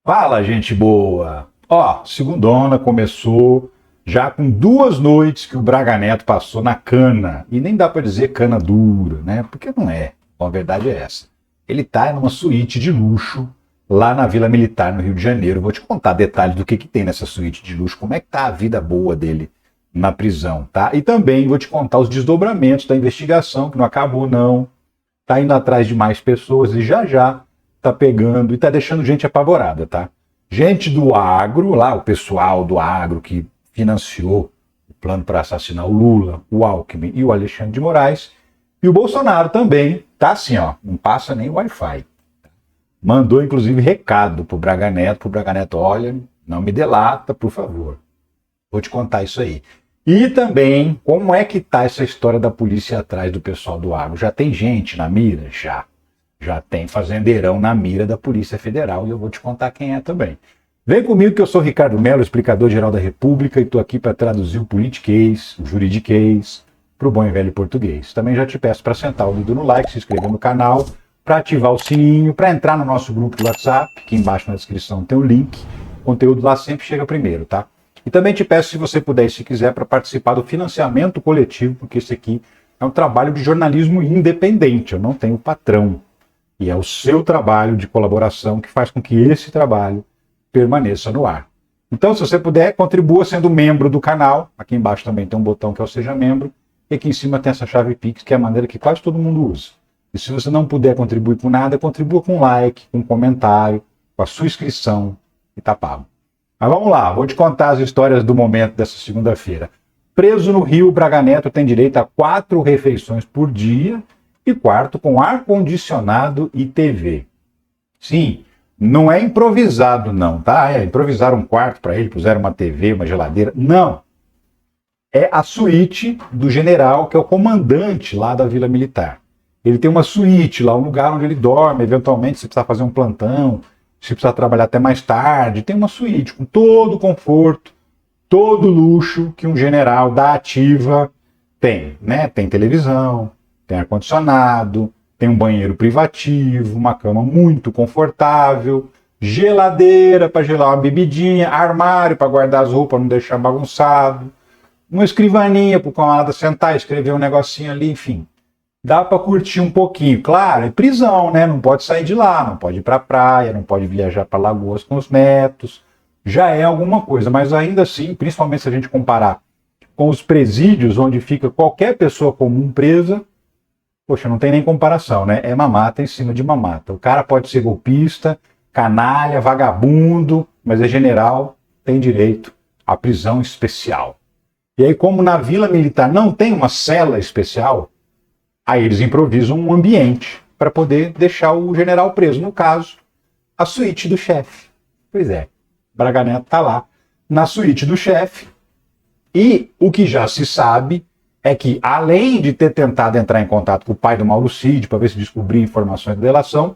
Fala, gente boa! Ó, segundona começou já com 2 noites que o Braga Neto passou na cana. E nem dá para dizer cana dura, né? Porque não é. Bom, a verdade é essa. Ele tá numa suíte de luxo lá na Vila Militar, no Rio de Janeiro. Vou te contar detalhes do que tem nessa suíte de luxo, como é que tá a vida boa dele na prisão, tá? E também vou te contar os desdobramentos da investigação, que não acabou não. Tá indo atrás de mais pessoas e já tá pegando e tá deixando gente apavorada, tá? Gente do agro, lá o pessoal do agro que financiou o plano para assassinar o Lula, o Alckmin e o Alexandre de Moraes. E o Bolsonaro também tá assim, ó, não passa nem Wi-Fi. Mandou inclusive recado pro Braga Neto, olha, não me delata, por favor. Vou te contar isso aí. E também, como é que tá essa história da polícia atrás do pessoal do agro? Já tem gente na mira? Já tem fazendeirão na mira da Polícia Federal e eu vou te contar quem é também. Vem comigo que eu sou Ricardo Mello, explicador-geral da República, e estou aqui para traduzir o politiquês, o juridiquês, para o bom e velho português. Também já te peço para sentar o dedo no like, se inscrever no canal, para ativar o sininho, para entrar no nosso grupo do WhatsApp, aqui embaixo na descrição tem o link, o conteúdo lá sempre chega primeiro, tá? E também te peço, se você puder e se quiser, para participar do financiamento coletivo, porque esse aqui é um trabalho de jornalismo independente, eu não tenho patrão. E é o seu trabalho de colaboração que faz com que esse trabalho permaneça no ar. Então, se você puder, contribua sendo membro do canal. Aqui embaixo também tem um botão que é o Seja Membro. E aqui em cima tem essa chave Pix, que é a maneira que quase todo mundo usa. E se você não puder contribuir com nada, contribua com um like, com um comentário, com a sua inscrição e tá pago. Mas vamos lá, vou te contar as histórias do momento dessa segunda-feira. Preso no Rio, Braga Neto tem direito a 4 refeições por dia e quarto com ar-condicionado e TV. Sim, não é improvisado não, tá? Improvisaram um quarto para ele, puseram uma TV, uma geladeira. Não. É a suíte do general, que é o comandante lá da Vila Militar. Ele tem uma suíte lá, um lugar onde ele dorme, eventualmente se precisar fazer um plantão, se precisar trabalhar até mais tarde, tem uma suíte com todo o conforto, todo o luxo que um general da ativa tem, né? Tem televisão, tem ar-condicionado, tem um banheiro privativo, uma cama muito confortável, geladeira para gelar uma bebidinha, armário para guardar as roupas, não deixar bagunçado, uma escrivaninha para o camarada sentar e escrever um negocinho ali, enfim. Dá para curtir um pouquinho. Claro, é prisão, né? Não pode sair de lá, não pode ir para a praia, não pode viajar para Lagoas com os netos. Já é alguma coisa, mas ainda assim, principalmente se a gente comparar com os presídios onde fica qualquer pessoa comum presa, poxa, não tem nem comparação, né? É mamata em cima de mamata. O cara pode ser golpista, canalha, vagabundo, mas é general, tem direito à prisão especial. E aí, como na Vila Militar não tem uma cela especial, aí eles improvisam um ambiente para poder deixar o general preso. No caso, a suíte do chefe. Pois é, Braga Neto está lá na suíte do chefe. E o que já se sabe é que, além de ter tentado entrar em contato com o pai do Mauro Cid para ver se descobria informações da delação,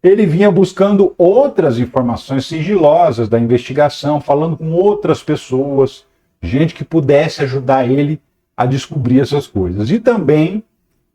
ele vinha buscando outras informações sigilosas da investigação, falando com outras pessoas, gente que pudesse ajudar ele a descobrir essas coisas. E também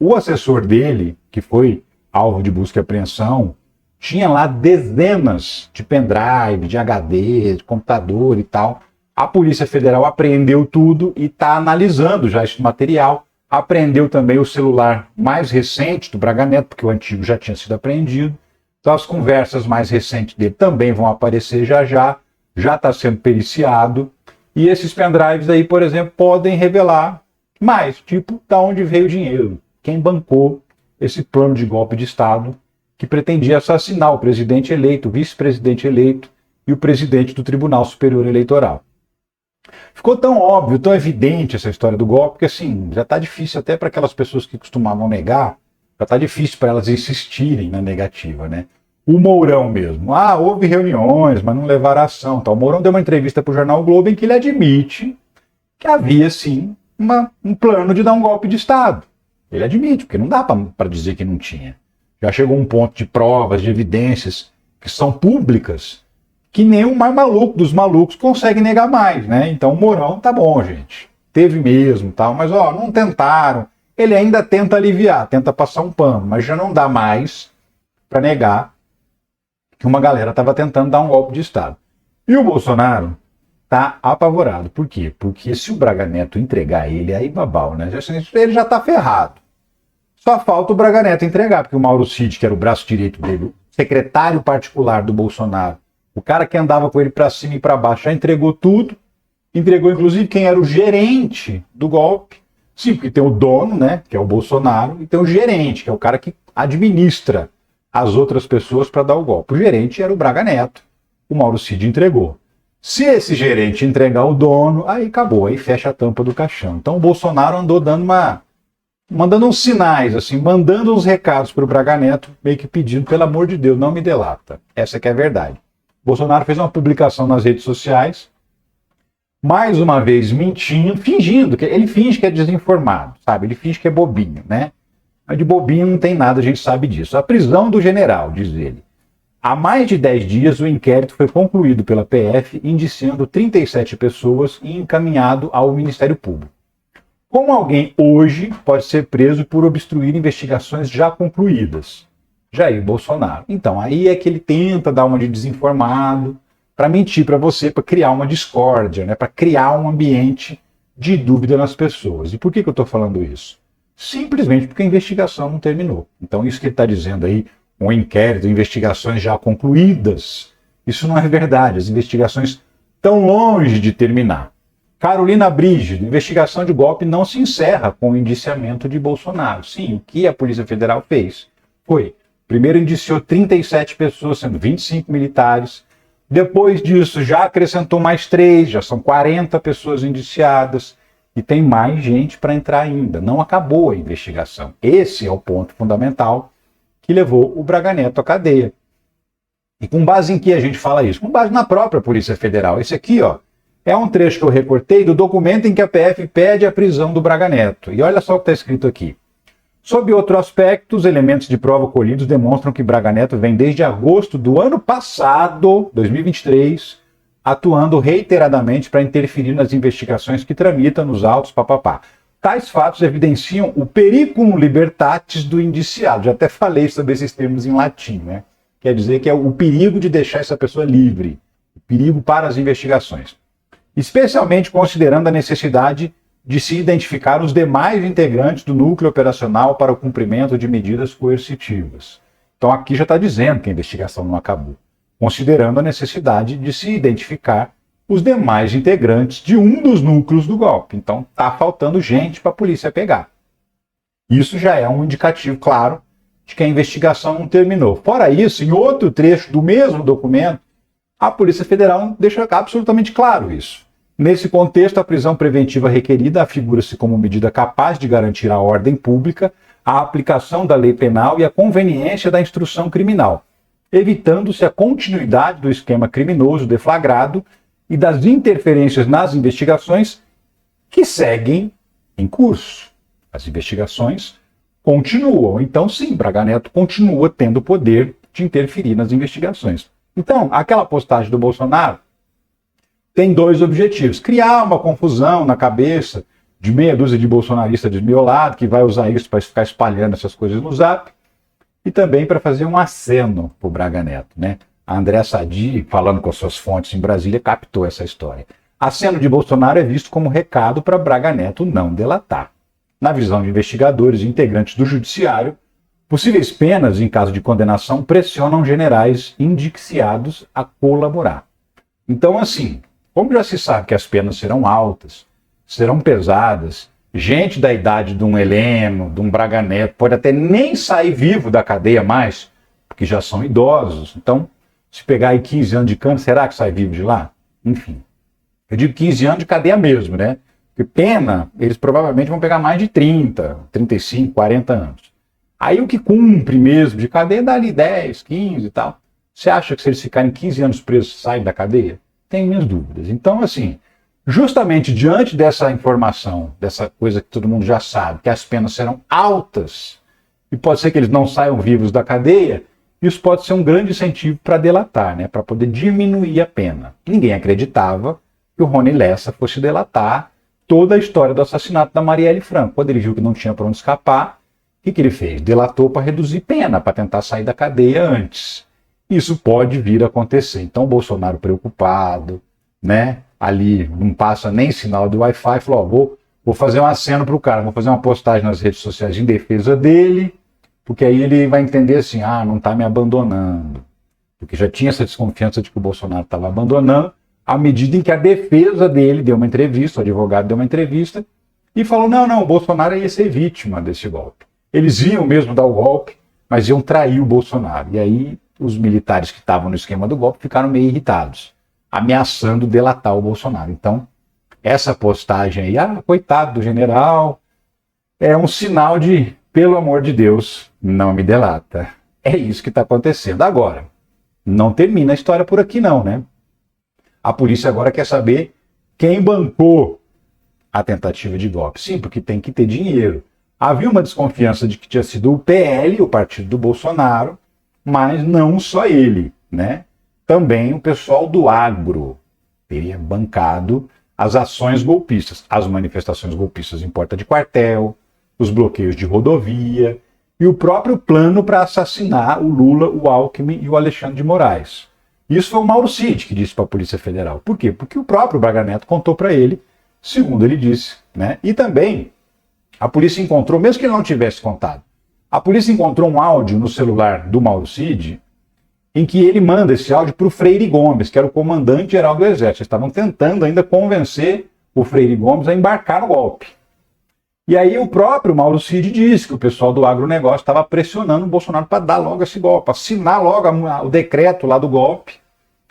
o assessor dele, que foi alvo de busca e apreensão, tinha lá dezenas de pendrive, de HD, de computador e tal. A Polícia Federal apreendeu tudo e está analisando já esse material. Apreendeu também o celular mais recente do Braga Neto, porque o antigo já tinha sido apreendido. Então as conversas mais recentes dele também vão aparecer já está sendo periciado. E esses pendrives aí, por exemplo, podem revelar mais, tipo, da onde veio o dinheiro. Quem bancou esse plano de golpe de Estado que pretendia assassinar o presidente eleito, o vice-presidente eleito e o presidente do Tribunal Superior Eleitoral. Ficou tão óbvio, tão evidente essa história do golpe, que assim, já está difícil até para aquelas pessoas que costumavam negar, já está difícil para elas insistirem na negativa, né? O Mourão mesmo, houve reuniões, mas não levaram a ação. Então, o Mourão deu uma entrevista para o jornal o Globo em que ele admite que havia, sim, um plano de dar um golpe de Estado. Ele admite, porque não dá para dizer que não tinha. Já chegou um ponto de provas, de evidências que são públicas, que nem o mais maluco dos malucos consegue negar mais, né? Então o Mourão, tá bom, gente, teve mesmo, tal, mas não tentaram. Ele ainda tenta aliviar, tenta passar um pano, mas já não dá mais para negar que uma galera estava tentando dar um golpe de Estado. E o Bolsonaro está apavorado. Por quê? Porque se o Braga Neto entregar ele, aí babau, né? Ele já está ferrado. Só falta o Braga Neto entregar, porque o Mauro Cid, que era o braço direito dele, o secretário particular do Bolsonaro, o cara que andava com ele para cima e para baixo, já entregou tudo. Entregou, inclusive, quem era o gerente do golpe. Sim, porque tem o dono, né, que é o Bolsonaro, e tem o gerente, que é o cara que administra as outras pessoas para dar o golpe. O gerente era o Braga Neto. O Mauro Cid entregou. Se esse gerente entregar o dono, aí acabou, aí fecha a tampa do caixão. Então o Bolsonaro andou mandando uns sinais, assim, mandando uns recados para o Braga Neto, meio que pedindo, pelo amor de Deus, não me delata. Essa que é a verdade. O Bolsonaro fez uma publicação nas redes sociais, mais uma vez mentindo, fingindo, ele finge que é desinformado, sabe? Ele finge que é bobinho, né? Mas de bobinho não tem nada, a gente sabe disso. A prisão do general, diz ele. Há mais de 10 dias, o inquérito foi concluído pela PF, indiciando 37 pessoas e encaminhado ao Ministério Público. Como alguém hoje pode ser preso por obstruir investigações já concluídas? Jair Bolsonaro. Então, aí é que ele tenta dar uma de desinformado, para mentir para você, para criar uma discórdia, né? Para criar um ambiente de dúvida nas pessoas. E por que eu estou falando isso? Simplesmente porque a investigação não terminou. Então, isso que ele está dizendo aí, um inquérito, investigações já concluídas, isso não é verdade. As investigações estão longe de terminar. Carolina Brígido, investigação de golpe não se encerra com o indiciamento de Bolsonaro. Sim, o que a Polícia Federal fez foi, primeiro indiciou 37 pessoas, sendo 25 militares. Depois disso, já acrescentou mais 3, já são 40 pessoas indiciadas. E tem mais gente para entrar ainda. Não acabou a investigação. Esse é o ponto fundamental que levou o Braga Neto à cadeia. E com base em que a gente fala isso? Com base na própria Polícia Federal. Esse aqui, ó, é um trecho que eu recortei do documento em que a PF pede a prisão do Braga Neto. E olha só o que está escrito aqui. Sob outro aspecto, os elementos de prova colhidos demonstram que Braga Neto vem desde agosto do ano passado, 2023, atuando reiteradamente para interferir nas investigações que tramitam nos autos, papapá. Tais fatos evidenciam o periculum libertatis do indiciado. Já até falei sobre esses termos em latim, né? Quer dizer que é o perigo de deixar essa pessoa livre, o perigo para as investigações. Especialmente considerando a necessidade de se identificar os demais integrantes do núcleo operacional para o cumprimento de medidas coercitivas. Então aqui já está dizendo que a investigação não acabou, considerando a necessidade de se identificar os demais integrantes de um dos núcleos do golpe. Então está faltando gente para a polícia pegar. Isso já é um indicativo claro de que a investigação não terminou. Fora isso, em outro trecho do mesmo documento, a Polícia Federal deixa absolutamente claro isso. Nesse contexto, a prisão preventiva requerida afigura-se como medida capaz de garantir a ordem pública, a aplicação da lei penal e a conveniência da instrução criminal, evitando-se a continuidade do esquema criminoso deflagrado e das interferências nas investigações que seguem em curso. As investigações continuam. Então, sim, Braga Neto continua tendo o poder de interferir nas investigações. Então, aquela postagem do Bolsonaro tem dois objetivos. Criar uma confusão na cabeça de meia dúzia de bolsonaristas desmiolados, que vai usar isso para ficar espalhando essas coisas no Zap, e também para fazer um aceno para o Braga Neto, né? A Andréa Sadi, falando com as suas fontes em Brasília, captou essa história. Aceno de Bolsonaro é visto como recado para Braga Neto não delatar. Na visão de investigadores e integrantes do judiciário, possíveis penas, em caso de condenação, pressionam generais indiciados a colaborar. Então, assim, como já se sabe que as penas serão altas, serão pesadas, gente da idade de um Heleno, de um Braga Neto, pode até nem sair vivo da cadeia mais, porque já são idosos. Então, se pegar aí 15 anos de cana, será que sai vivo de lá? Enfim, eu digo 15 anos de cadeia mesmo, né? Porque pena, eles provavelmente vão pegar mais de 30, 35, 40 anos. Aí o que cumpre mesmo de cadeia dá ali 10, 15 e tal. Você acha que se eles ficarem 15 anos presos, saem da cadeia? Tenho minhas dúvidas. Então, assim, justamente diante dessa informação, dessa coisa que todo mundo já sabe, que as penas serão altas, e pode ser que eles não saiam vivos da cadeia, isso pode ser um grande incentivo para delatar, né? Para poder diminuir a pena. Ninguém acreditava que o Rony Lessa fosse delatar toda a história do assassinato da Marielle Franco. Quando ele viu que não tinha para onde escapar, o que ele fez? Delatou para reduzir pena, para tentar sair da cadeia antes. isso pode vir a acontecer. Então o Bolsonaro preocupado, né? Ali não passa nem sinal do Wi-Fi, falou, ó, vou fazer um aceno pro cara, vou fazer uma postagem nas redes sociais em defesa dele, porque aí ele vai entender assim, não tá me abandonando. Porque já tinha essa desconfiança de que o Bolsonaro estava abandonando, à medida em que a defesa dele deu uma entrevista, o advogado deu uma entrevista, e falou, não, o Bolsonaro ia ser vítima desse golpe. Eles iam mesmo dar o golpe, mas iam trair o Bolsonaro. E aí os militares que estavam no esquema do golpe ficaram meio irritados, ameaçando delatar o Bolsonaro. Então, essa postagem aí, coitado do general, é um sinal de, pelo amor de Deus, não me delata. É isso que está acontecendo. Agora, não termina a história por aqui não, né? A polícia agora quer saber quem bancou a tentativa de golpe. Sim, porque tem que ter dinheiro. Havia uma desconfiança de que tinha sido o PL, o partido do Bolsonaro, mas não só ele, né? Também o pessoal do agro teria bancado as ações golpistas, as manifestações golpistas em porta de quartel, os bloqueios de rodovia e o próprio plano para assassinar o Lula, o Alckmin e o Alexandre de Moraes. Isso foi o Mauro Cid que disse para a Polícia Federal. Por quê? Porque o próprio Braga Neto contou para ele, segundo ele disse, né? E também a polícia encontrou, mesmo que ele não tivesse contado, a polícia encontrou um áudio no celular do Mauro Cid em que ele manda esse áudio para o Freire Gomes, que era o comandante-geral do Exército. Eles estavam tentando ainda convencer o Freire Gomes a embarcar no golpe. E aí o próprio Mauro Cid disse que o pessoal do agronegócio estava pressionando o Bolsonaro para dar logo esse golpe, assinar logo o decreto lá do golpe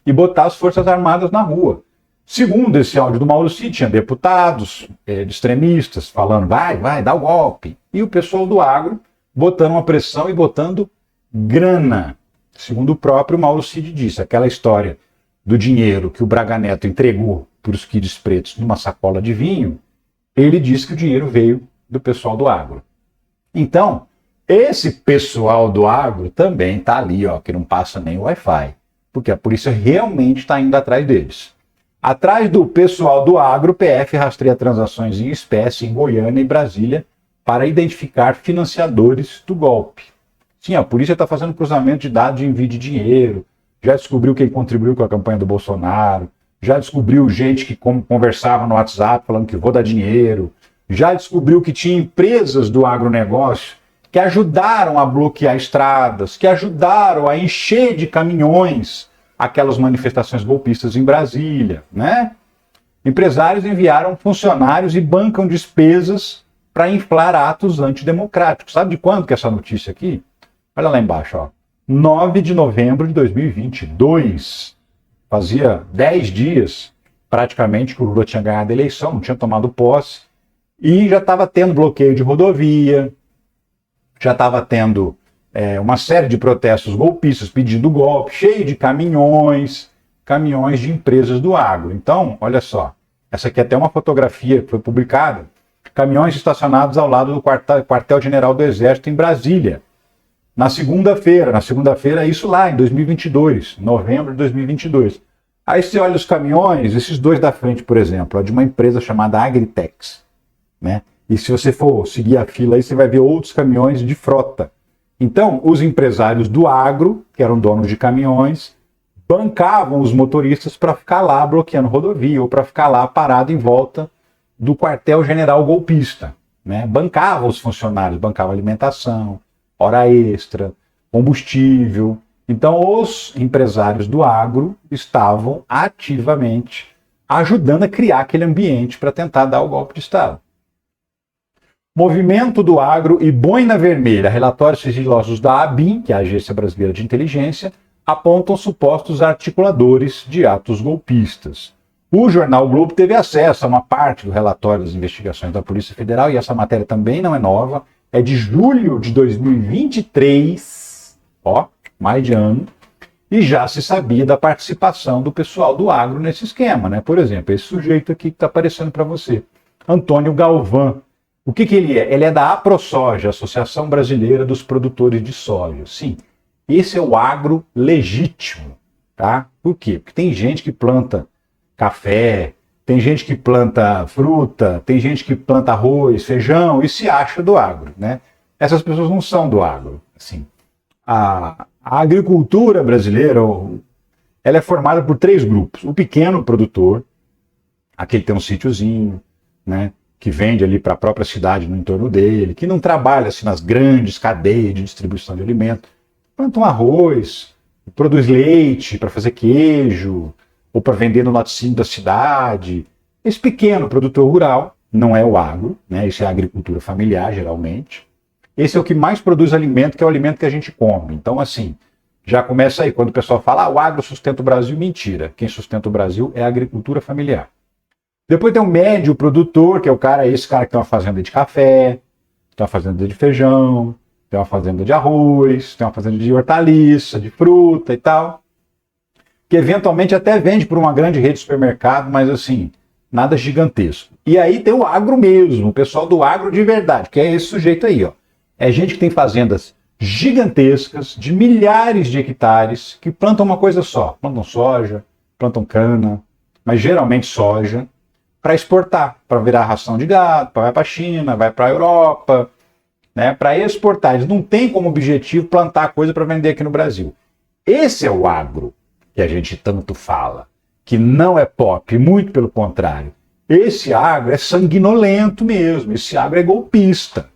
e botar as Forças Armadas na rua. Segundo esse áudio do Mauro Cid, tinha deputados de extremistas falando, vai, dá o golpe. E o pessoal do agro botando uma pressão e botando grana. Segundo o próprio Mauro Cid disse, aquela história do dinheiro que o Braga Neto entregou para os kids pretos numa sacola de vinho, ele disse que o dinheiro veio do pessoal do agro. Então, esse pessoal do agro também está ali, ó, que não passa nem o Wi-Fi, porque a polícia realmente está indo atrás deles. Atrás do pessoal do agro, o PF rastreia transações em espécie em Goiânia e Brasília para identificar financiadores do golpe. Sim, a polícia está fazendo cruzamento de dados de envio de dinheiro, já descobriu quem contribuiu com a campanha do Bolsonaro, já descobriu gente que conversava no WhatsApp falando que vou dar dinheiro, já descobriu que tinha empresas do agronegócio que ajudaram a bloquear estradas, que ajudaram a encher de caminhões aquelas manifestações golpistas em Brasília, né? Empresários enviaram funcionários e bancam despesas para inflar atos antidemocráticos. Sabe de quando que é essa notícia aqui? Olha lá embaixo, ó. 9 de novembro de 2022. Fazia 10 dias, praticamente, que o Lula tinha ganhado a eleição, não tinha tomado posse, e já estava tendo bloqueio de rodovia, já estava tendo uma série de protestos golpistas pedindo golpe, cheio de caminhões de empresas do agro. Então, olha só, essa aqui é até uma fotografia que foi publicada, caminhões estacionados ao lado do quartel-general do Exército em Brasília, na segunda-feira, isso lá em 2022, novembro de 2022. Aí você olha os caminhões, esses dois da frente, por exemplo, de uma empresa chamada Agritex, né? E se você for seguir a fila aí, você vai ver outros caminhões de frota. Então, os empresários do agro, que eram donos de caminhões, bancavam os motoristas para ficar lá bloqueando rodovia ou para ficar lá parado em volta do quartel-general golpista, né? Bancavam os funcionários, bancavam alimentação, hora extra, combustível. Então, os empresários do agro estavam ativamente ajudando a criar aquele ambiente para tentar dar o golpe de Estado. Movimento do Agro e Boina Vermelha, relatórios sigilosos da ABIN, que é a Agência Brasileira de Inteligência, apontam supostos articuladores de atos golpistas. O jornal Globo teve acesso a uma parte do relatório das investigações da Polícia Federal, e essa matéria também não é nova, é de julho de 2023, ó, mais de ano, e já se sabia da participação do pessoal do agro nesse esquema, né? Por exemplo, esse sujeito aqui que está aparecendo para você, Antônio Galvão. O que ele é? Ele é da AproSoja, Associação Brasileira dos Produtores de Soja. Sim, esse é o agro legítimo, tá? Por quê? Porque tem gente que planta café, tem gente que planta fruta, tem gente que planta arroz, feijão e se acha do agro, né? Essas pessoas não são do agro, assim. A A agricultura brasileira, ela é formada por três grupos. O pequeno produtor, aquele que tem um sítiozinho, né, que vende ali para a própria cidade no entorno dele, que não trabalha assim, nas grandes cadeias de distribuição de alimentos. Planta um arroz, produz leite para fazer queijo, ou para vender no laticínio da cidade. Esse pequeno produtor rural não é o agro, né? Isso é a agricultura familiar, geralmente. Esse é o que mais produz alimento, que é o alimento que a gente come. Então, assim, já começa aí. Quando o pessoal fala, o agro sustenta o Brasil, mentira. Quem sustenta o Brasil é a agricultura familiar. Depois tem o médio produtor, que é esse cara que tem uma fazenda de café, tem uma fazenda de feijão, tem uma fazenda de arroz, tem uma fazenda de hortaliça, de fruta e tal, que eventualmente até vende por uma grande rede de supermercado, mas assim, nada gigantesco. E aí tem o agro mesmo, o pessoal do agro de verdade, que é esse sujeito aí, ó. É gente que tem fazendas gigantescas, de milhares de hectares, que plantam uma coisa só. Plantam soja, plantam cana, mas geralmente soja, para exportar, para virar ração de gado, vai para a China, vai para a Europa, né, para exportar. Eles não têm como objetivo plantar coisa para vender aqui no Brasil. Esse é o agro que a gente tanto fala, que não é pop, muito pelo contrário. Esse agro é sanguinolento mesmo, esse agro é golpista,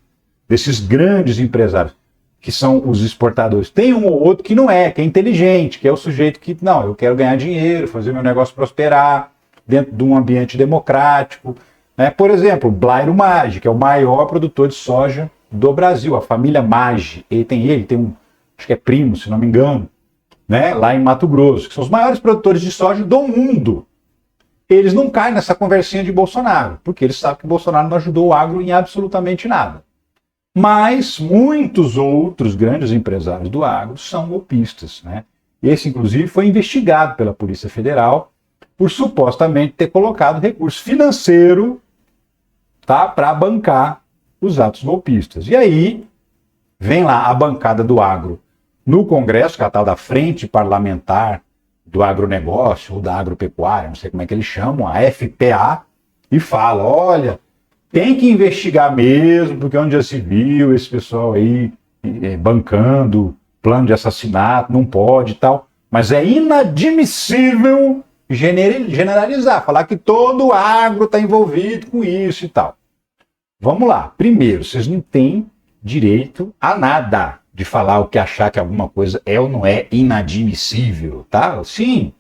desses grandes empresários, que são os exportadores. Tem um ou outro que não é, que é inteligente, que é o sujeito que, não, eu quero ganhar dinheiro, fazer meu negócio prosperar, dentro de um ambiente democrático. Né? Por exemplo, Blairo Maggi, que é o maior produtor de soja do Brasil, a família Maggi. Ele tem um, acho que é primo, se não me engano, né? Lá em Mato Grosso, que são os maiores produtores de soja do mundo. Eles não caem nessa conversinha de Bolsonaro, porque eles sabem que o Bolsonaro não ajudou o agro em absolutamente nada. Mas muitos outros grandes empresários do agro são golpistas. Né? Esse, inclusive, foi investigado pela Polícia Federal por supostamente ter colocado recurso financeiro, tá, para bancar os atos golpistas. E aí vem lá a bancada do agro no Congresso, que é a tal da Frente Parlamentar do Agronegócio ou da Agropecuária, não sei como é que eles chamam, a FPA, e fala, olha, tem que investigar mesmo, porque onde já se viu esse pessoal aí bancando plano de assassinato, não pode e tal, mas é inadmissível generalizar, falar que todo o agro está envolvido com isso e tal. Vamos lá. Primeiro, vocês não têm direito a nada de falar o que achar que alguma coisa é ou não é inadmissível, tá? Sim,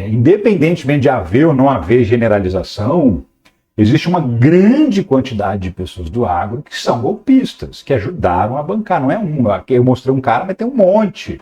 independentemente de haver ou não haver generalização, existe uma grande quantidade de pessoas do agro que são golpistas, que ajudaram a bancar. Não é um. Aqui eu mostrei um cara, mas tem um monte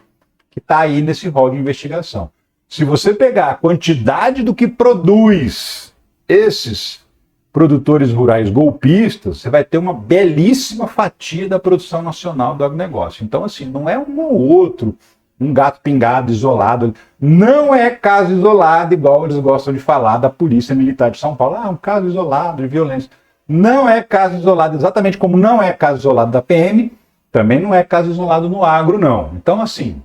que está aí nesse rol de investigação. Se você pegar a quantidade do que produz esses produtores rurais golpistas, você vai ter uma belíssima fatia da produção nacional do agronegócio. Então, assim, não é um ou outro, um gato pingado isolado. Não é caso isolado, igual eles gostam de falar da Polícia Militar de São Paulo. Um caso isolado de violência. Não é caso isolado, exatamente como não é caso isolado da PM, também não é caso isolado no agro, não. Então, assim,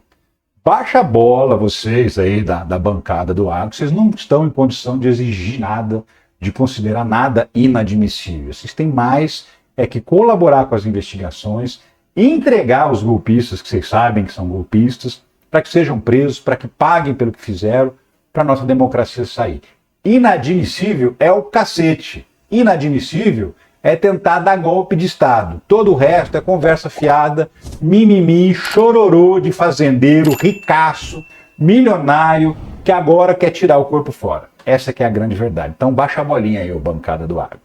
baixa a bola vocês aí da bancada do agro, vocês não estão em condição de exigir nada, de considerar nada inadmissível. Vocês têm mais que colaborar com as investigações, entregar os golpistas que vocês sabem que são golpistas, para que sejam presos, para que paguem pelo que fizeram, para a nossa democracia sair. Inadmissível é o cacete. Inadmissível é tentar dar golpe de Estado. Todo o resto é conversa fiada, mimimi, chororô de fazendeiro, ricaço, milionário, que agora quer tirar o corpo fora. Essa que é a grande verdade. Então baixa a bolinha aí, ô bancada do agro.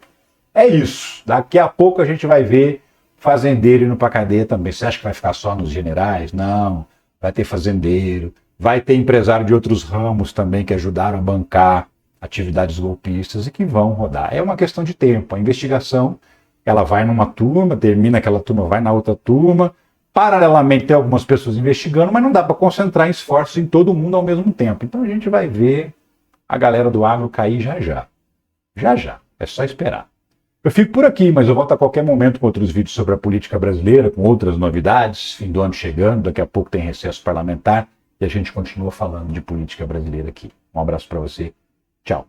É isso. Daqui a pouco a gente vai ver fazendeiro indo pra cadeia também. Você acha que vai ficar só nos generais? Não. Vai ter fazendeiro. Vai ter empresário de outros ramos também que ajudaram a bancar atividades golpistas e que vão rodar. É uma questão de tempo. A investigação, ela vai numa turma, termina aquela turma, vai na outra turma. Paralelamente tem algumas pessoas investigando, mas não dá para concentrar esforços em todo mundo ao mesmo tempo. Então a gente vai ver a galera do agro cair já já. Já já. É só esperar. Eu fico por aqui, mas eu volto a qualquer momento com outros vídeos sobre a política brasileira, com outras novidades. Fim do ano chegando, daqui a pouco tem recesso parlamentar e a gente continua falando de política brasileira aqui. Um abraço para você. Tchau.